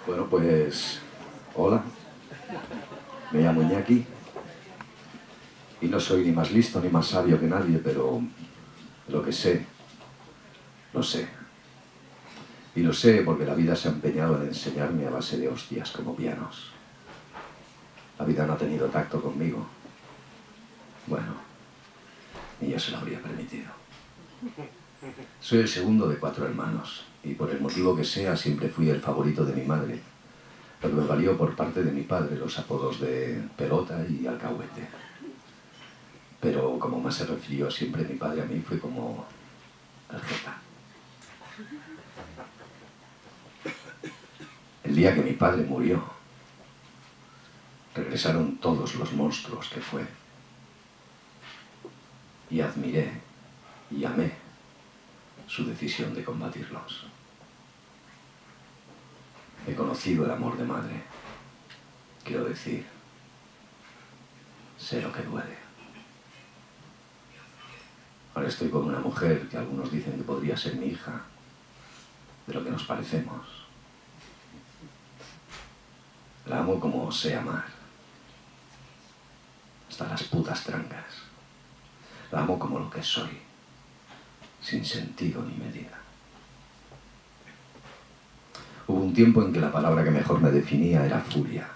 Bueno, pues, hola, me llamo Iñaki y no soy ni más listo ni más sabio que nadie, pero lo que sé, lo sé. Y lo sé porque la vida se ha empeñado en enseñarme a base de hostias como pianos. La vida no ha tenido tacto conmigo. Bueno, ni yo se lo habría permitido. Soy el segundo de 4 hermanos y por el motivo que sea siempre fui el favorito de mi madre, lo que me valió por parte de mi padre los apodos de pelota y alcahuete. Pero como más se refirió siempre mi padre a mí fue como el jeta. El día que mi padre murió, regresaron todos los monstruos que fue. Y admiré y amé su decisión de combatirlos. He conocido el amor de madre. Quiero decir, sé lo que duele. Ahora estoy con una mujer que algunos dicen que podría ser mi hija, de lo que nos parecemos. La amo como sé amar, hasta las putas trancas. La amo como lo que soy, sin sentido ni medida. Hubo un tiempo en que la palabra que mejor me definía era furia.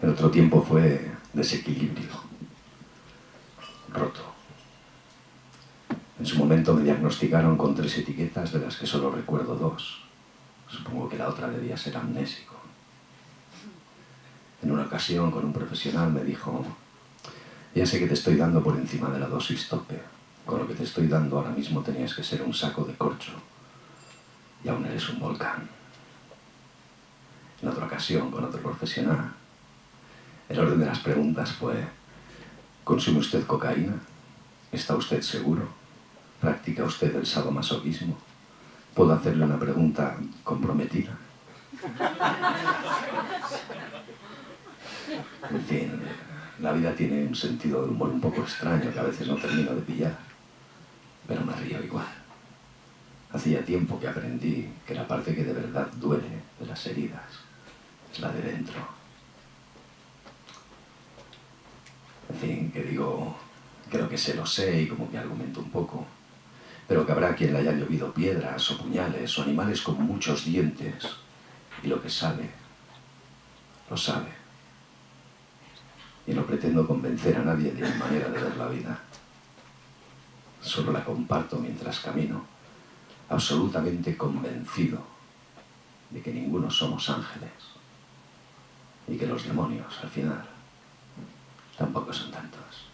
El otro tiempo fue desequilibrio, roto. En su momento me diagnosticaron con 3 etiquetas de las que solo recuerdo 2. Supongo que la otra debía ser amnésico. En una ocasión con un profesional me dijo: ya sé que te estoy dando por encima de la dosis tope. Con lo que te estoy dando ahora mismo tenías que ser un saco de corcho. Y aún eres un volcán. En otra ocasión con otro profesional, el orden de las preguntas fue: ¿consume usted cocaína? ¿Está usted seguro? ¿Practica usted el sadomasoquismo? ¿Puedo hacerle una pregunta comprometida? En fin, la vida tiene un sentido del humor un poco extraño que a veces no termino de pillar, pero me río igual. Hacía tiempo que aprendí que la parte que de verdad duele de las heridas es la de dentro. En fin, que digo, creo que sé lo sé y como que argumento un poco, pero que habrá quien le haya llovido piedras o puñales o animales con muchos dientes y lo que sabe, lo sabe. Y no pretendo convencer a nadie de mi manera de ver la vida. Solo la comparto mientras camino, absolutamente convencido de que ninguno somos ángeles y que los demonios, al final, tampoco son tantos.